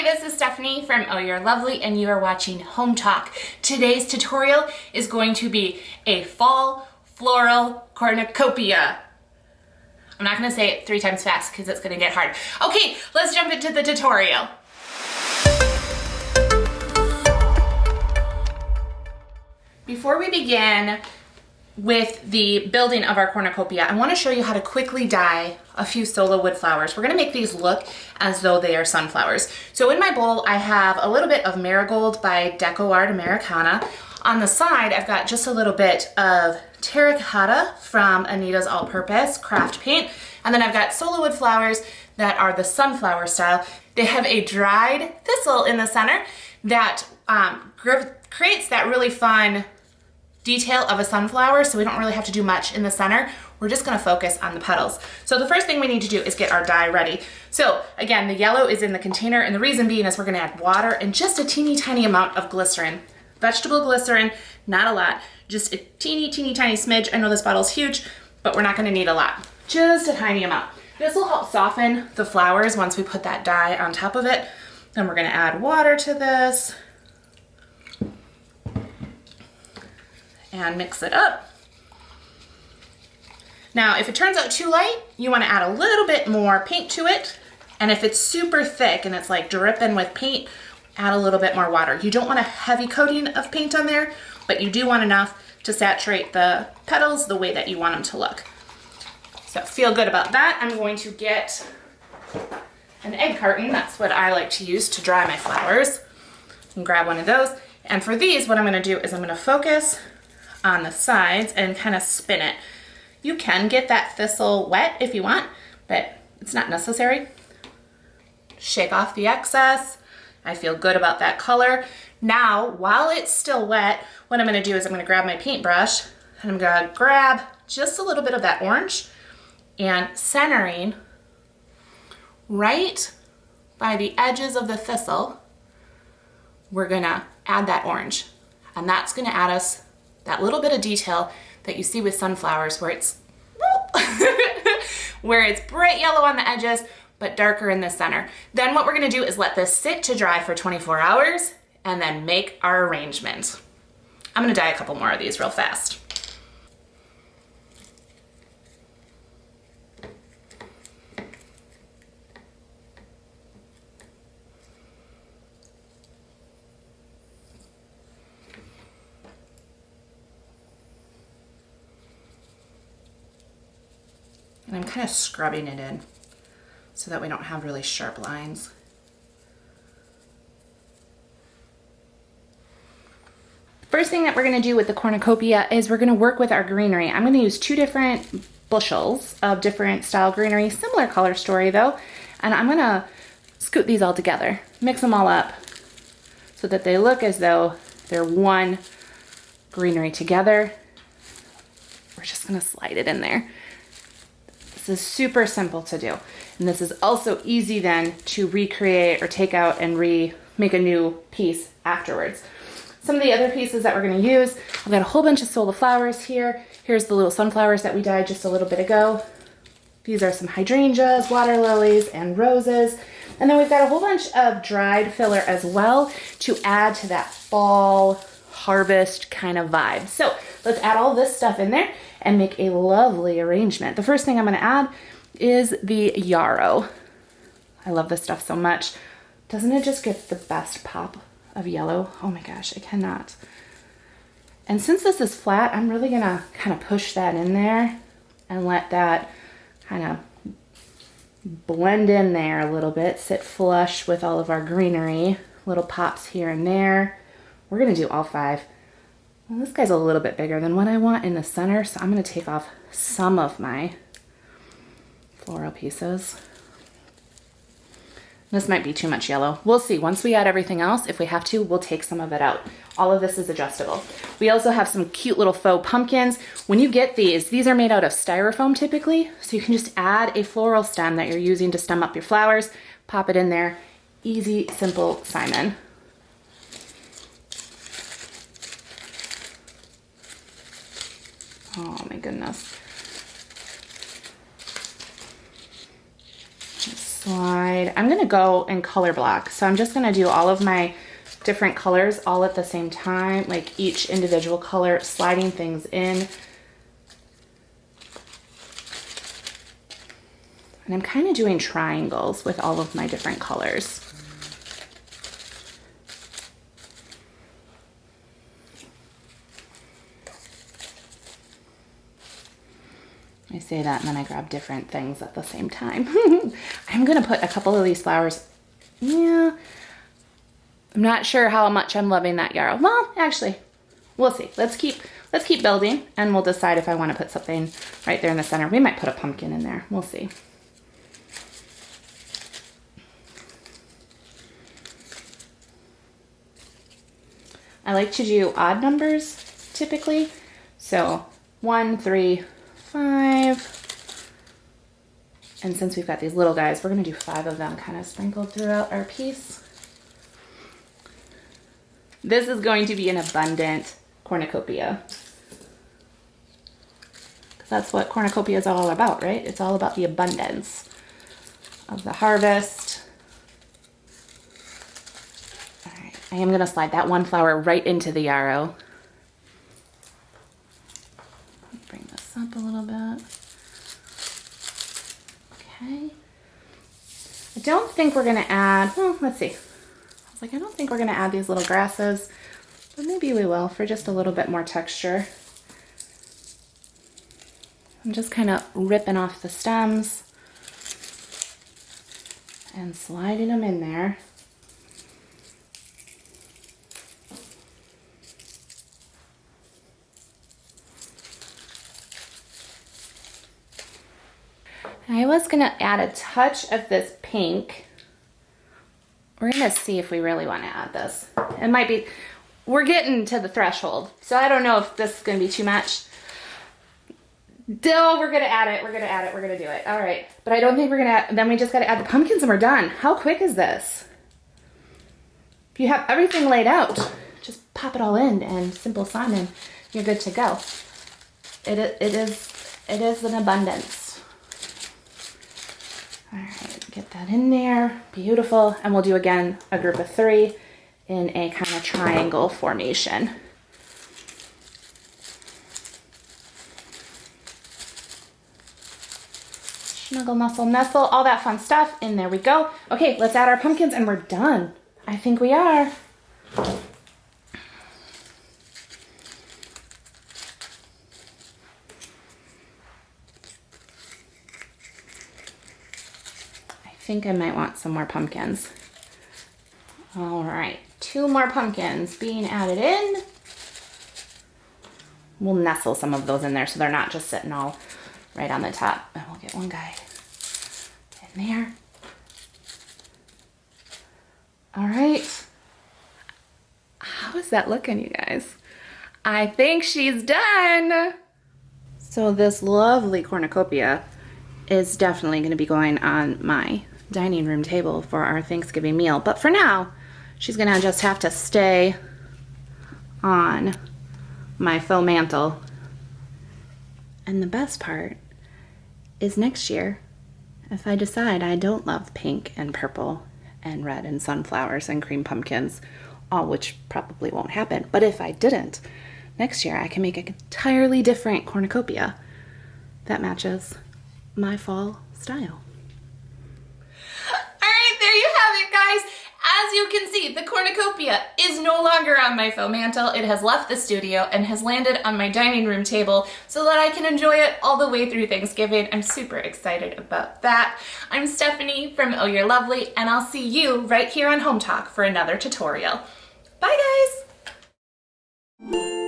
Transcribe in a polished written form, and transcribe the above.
this is Stephanie from Oh You're Lovely and you are watching Home Talk. Today's tutorial is going to be a fall floral cornucopia. I'm not going to say it 3 times fast because it's going to get hard. Okay, let's jump into the tutorial. Before we begin with the building of our cornucopia, I want to show you how to quickly dye a few solo wood flowers. We're going to make these look as though they are sunflowers. So in my bowl, I have a little bit of Marigold by Deco Art Americana. On the side, I've got just a little bit of Terracotta from Anita's All-Purpose Craft Paint. And then I've got solo wood flowers that are the sunflower style. They have a dried thistle in the center that creates that really fun detail of a sunflower, so we don't really have to do much in the center. We're just gonna focus on the petals. So the first thing we need to do is get our dye ready. So again, the yellow is in the container, and the reason being is we're gonna add water and just a teeny tiny amount of glycerin. Vegetable glycerin, not a lot, just a teeny tiny smidge. I know this bottle's huge, but we're not gonna need a lot, just a tiny amount. This will help soften the flowers once we put that dye on top of it. Then we're gonna add water to this and mix it up. Now, if it turns out too light, you want to add a little bit more paint to it. And if it's super thick and it's like dripping with paint, add a little bit more water. You don't want a heavy coating of paint on there, but you do want enough to saturate the petals the way that you want them to look. So feel good about that. I'm going to get an egg carton. That's what I like to use to dry my flowers. And grab one of those. And for these, what I'm going to do is I'm going to focus on the sides and kind of spin it. You can get that thistle wet if you want, but it's not necessary. Shake off the excess. I feel good about that color. Now, while it's still wet, what I'm gonna do is I'm gonna grab my paintbrush and I'm gonna grab just a little bit of that orange and centering right by the edges of the thistle, we're gonna add that orange. And that's gonna add us that little bit of detail that you see with sunflowers where it's where it's bright yellow on the edges but darker in the center. Then what we're gonna do is let this sit to dry for 24 hours and then make our arrangement. I'm gonna dye a couple more of these real fast. And I'm kind of scrubbing it in so that we don't have really sharp lines. First thing that we're going to do with the cornucopia is we're going to work with our greenery. I'm going to use 2 different bushels of different style greenery, similar color story though, and I'm going to scoot these all together, mix them all up so that they look as though they're one greenery together. We're just going to slide it in there. This is super simple to do. And this is also easy then to recreate or take out and make a new piece afterwards. Some of the other pieces that we're gonna use, I've got a whole bunch of solo flowers here. Here's the little sunflowers that we dyed just a little bit ago. These are some hydrangeas, water lilies, and roses. And then we've got a whole bunch of dried filler as well to add to that fall harvest kind of vibe. So let's add all this stuff in there and make a lovely arrangement. The first thing I'm gonna add is the yarrow. I love this stuff so much. Doesn't it just get the best pop of yellow? Oh my gosh, I cannot. And since this is flat, I'm really gonna kind of push that in there and let that kind of blend in there a little bit, sit flush with all of our greenery, little pops here and there. We're gonna do all 5. Well, this guy's a little bit bigger than what I want in the center, so I'm going to take off some of my floral pieces. This might be too much yellow. We'll see. Once we add everything else, if we have to, we'll take some of it out. All of this is adjustable. We also have some cute little faux pumpkins. When you get these are made out of styrofoam typically, so you can just add a floral stem that you're using to stem up your flowers, pop it in there. Easy, simple Simon. Oh my goodness. Just slide. I'm gonna go in color block. So I'm just gonna do all of my different colors all at the same time, like each individual color, sliding things in. And I'm kind of doing triangles with all of my different colors. I say that and then I grab different things at the same time. I'm gonna put a couple of these flowers. Yeah, I'm not sure how much I'm loving that yarrow. Well, actually, we'll see. Let's keep building and we'll decide if I want to put something right there in the center. We might put a pumpkin in there. We'll see. I like to do odd numbers typically. So 1, 3, 5. And since we've got these little guys, we're gonna do 5 of them kind of sprinkled throughout our piece. This is going to be an abundant cornucopia. Because that's what cornucopia is all about, right? It's all about the abundance of the harvest. All right, I am gonna slide that one flower right into the yarrow. Bring this up a little bit. Okay. I don't think we're gonna add, well, let's see. I was like, I don't think we're gonna add these little grasses, but maybe we will for just a little bit more texture. I'm just kind of ripping off the stems and sliding them in there. I was gonna add a touch of this pink. We're gonna see if we really wanna add this. It might be, we're getting to the threshold, so I don't know if this is gonna be too much. Still, we're gonna add it, we're gonna do it. All right, but I don't think we're gonna, then we just gotta add the pumpkins and we're done. How quick is this? If you have everything laid out, just pop it all in and simple Simon, you're good to go. It is an abundance. All right, get that in there, beautiful. And we'll do again a group of 3 in a kind of triangle formation. Snuggle, nuzzle, nestle, all that fun stuff. In there we go. Okay, let's add our pumpkins and we're done. I think we are. I think I might want some more pumpkins. All right, 2 more pumpkins being added in. We'll nestle some of those in there so they're not just sitting all right on the top. And we'll get one guy in there. All right. How is that looking, you guys? I think she's done. So this lovely cornucopia is definitely going to be going on my dining room table for our Thanksgiving meal. But for now, she's going to just have to stay on my faux mantle. And the best part is next year, if I decide I don't love pink and purple and red and sunflowers and cream pumpkins, all which probably won't happen, but if I didn't, next year I can make an entirely different cornucopia that matches my fall style. All right, there you have it, guys. As you can see, the cornucopia is no longer on my faux mantle. It has left the studio and has landed on my dining room table so that I can enjoy it all the way through Thanksgiving. I'm super excited about that. I'm Stephanie from Oh You're Lovely, and I'll see you right here on Home Talk for another tutorial. Bye, guys.